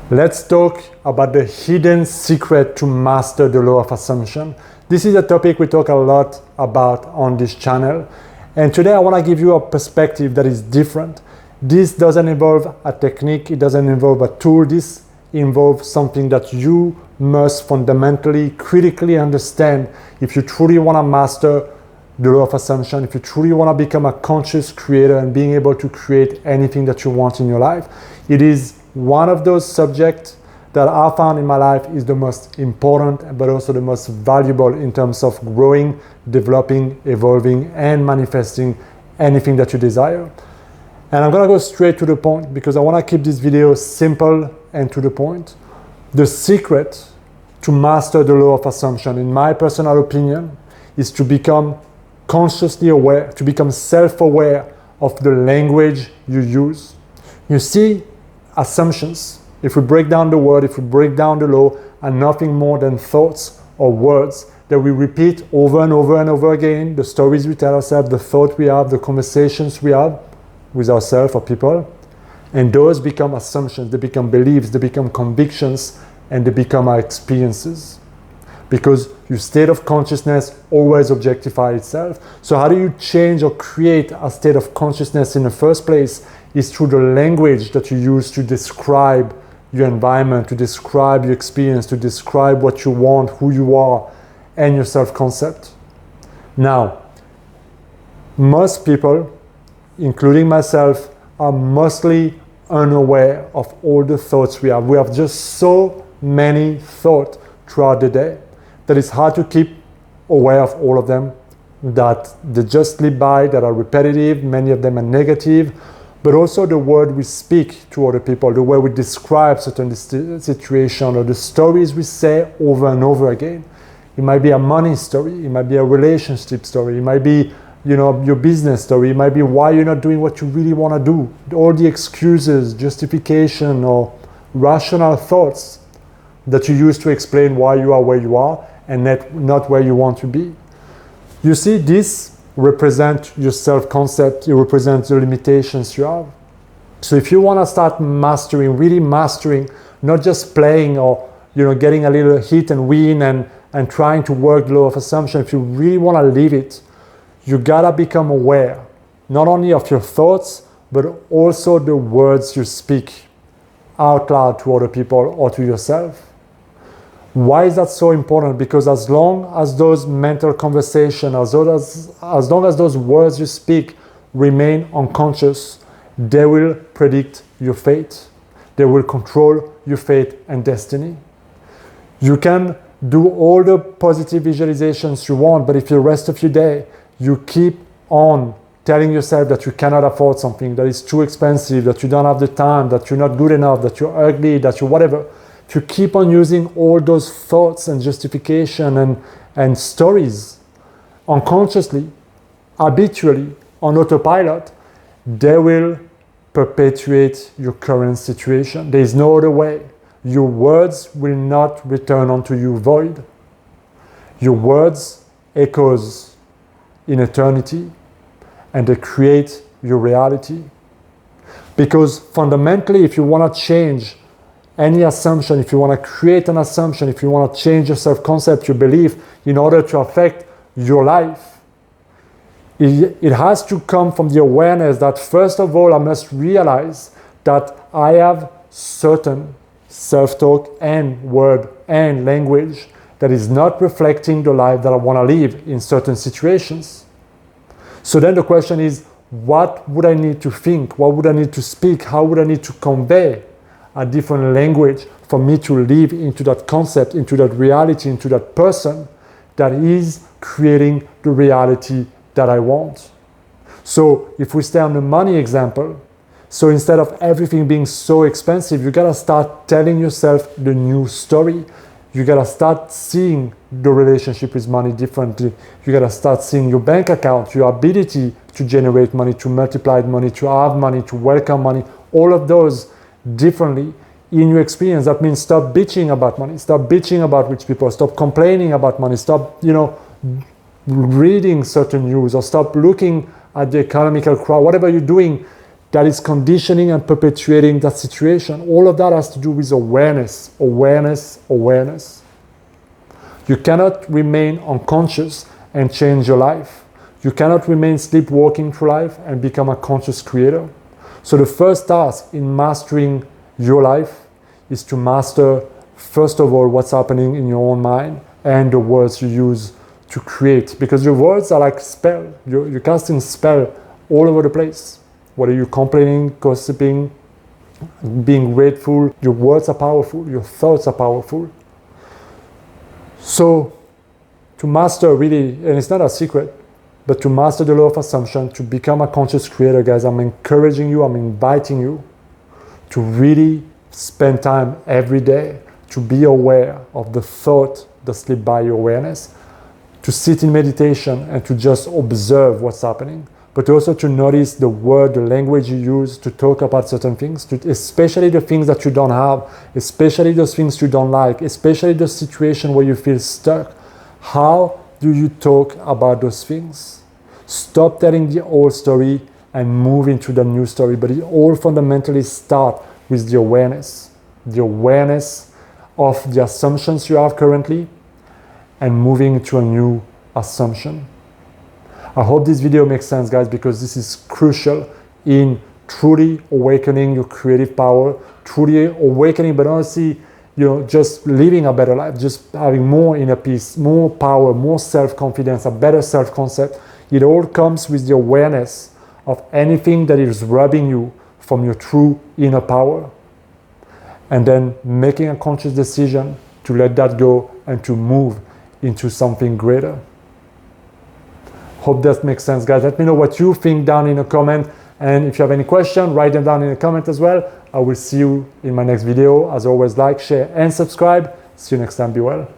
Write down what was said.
Let's talk about the hidden secret to master the law of assumption. This is a topic we talk a lot about on this channel. And today I want to give you a perspective that is different. This doesn't involve a technique, it doesn't involve a tool, this involves something that you must fundamentally, critically understand if you truly want to master the law of assumption, if you truly want to become a conscious creator and being able to create anything that you want in your life. It is one of those subjects that I found in my life is the most important, but also the most valuable in terms of growing, developing, evolving, and manifesting anything that you desire. And I'm gonna go straight to the point because I wanna keep this video simple and to the point. The secret to master the law of assumption, in my personal opinion, is to become consciously aware, to become self-aware of the language you use. You see, assumptions, if we break down the word, if we break down the law, are nothing more than thoughts or words that we repeat over and over and over again, the stories we tell ourselves, the thought we have, the conversations we have with ourselves or people, and those become assumptions, they become beliefs, they become convictions, and they become our experiences. Because your state of consciousness always objectifies itself. So how do you change or create a state of consciousness in the first place? Is through the language that you use to describe your environment, to describe your experience, to describe what you want, who you are, and your self-concept. Now, most people, including myself, are mostly unaware of all the thoughts we have. We have just so many thoughts throughout the day that it's hard to keep aware of all of them, that they just slip by, that are repetitive, many of them are negative, but also the word we speak to other people, the way we describe certain situation or the stories we say over and over again. It might be a money story, it might be a relationship story, it might be your business story, it might be why you're not doing what you really want to do. All the excuses, justification, or rational thoughts that you use to explain why you are where you are and not where you want to be. You see, this represents your self-concept, it represents the limitations you have. So if you want to start mastering, really mastering, not just playing or getting a little hit and win and trying to work the law of assumption, if you really want to live it, you gotta become aware, not only of your thoughts, but also the words you speak out loud to other people or to yourself. Why is that so important? Because as long as those mental conversations, as long as those words you speak remain unconscious, they will predict your fate. They will control your fate and destiny. You can do all the positive visualizations you want, but if the rest of your day you keep on telling yourself that you cannot afford something, that is too expensive, that you don't have the time, that you're not good enough, that you're ugly, that you're whatever, if you keep on using all those thoughts and justification and stories unconsciously, habitually, on autopilot, they will perpetuate your current situation. There is no other way. Your words will not return unto you void. Your words echoes in eternity and they create your reality. Because fundamentally, if you want to change any assumption, if you want to create an assumption, if you want to change your self-concept, your belief, in order to affect your life, it has to come from the awareness that first of all, I must realize that I have certain self-talk and word and language that is not reflecting the life that I want to live in certain situations. So then the question is, what would I need to think? What would I need to speak? How would I need to convey a different language for me to live into that concept, into that reality, into that person that is creating the reality that I want? So if we stay on the money example, so instead of everything being so expensive, you gotta start telling yourself the new story. You gotta start seeing the relationship with money differently. You gotta start seeing your bank account, your ability to generate money, to multiply money, to have money, to welcome money, all of those differently in your experience. That means stop bitching about money, stop bitching about rich people, stop complaining about money, stop, reading certain news, or stop looking at the economical crowd, whatever you're doing, that is conditioning and perpetuating that situation. All of that has to do with awareness, awareness, awareness. You cannot remain unconscious and change your life. You cannot remain sleepwalking through life and become a conscious creator. So the first task in mastering your life is to master, first of all, what's happening in your own mind and the words you use to create. Because your words are like spell. You're casting spell all over the place. Whether you're complaining, gossiping, being grateful, your words are powerful, your thoughts are powerful. So to master really, and it's not a secret, but to master the law of assumption, to become a conscious creator, guys, I'm encouraging you, I'm inviting you to really spend time every day to be aware of the thought that slip by your awareness, to sit in meditation and to just observe what's happening, but also to notice the word, the language you use to talk about certain things, especially the things that you don't have, especially those things you don't like, especially the situation where you feel stuck. How do you talk about those things? Stop telling the old story and move into the new story. But it all fundamentally starts with the awareness of the assumptions you have currently and moving to a new assumption. I hope this video makes sense, guys, because this is crucial in truly awakening your creative power, truly awakening, but honestly, just living a better life, just having more inner peace, more power, more self-confidence, a better self-concept. It all comes with the awareness of anything that is robbing you from your true inner power. And then making a conscious decision to let that go and to move into something greater. Hope that makes sense, guys. Let me know what you think down in a comment. And if you have any questions, write them down in a comment as well. I will see you in my next video. As always, like, share, and subscribe. See you next time. Be well.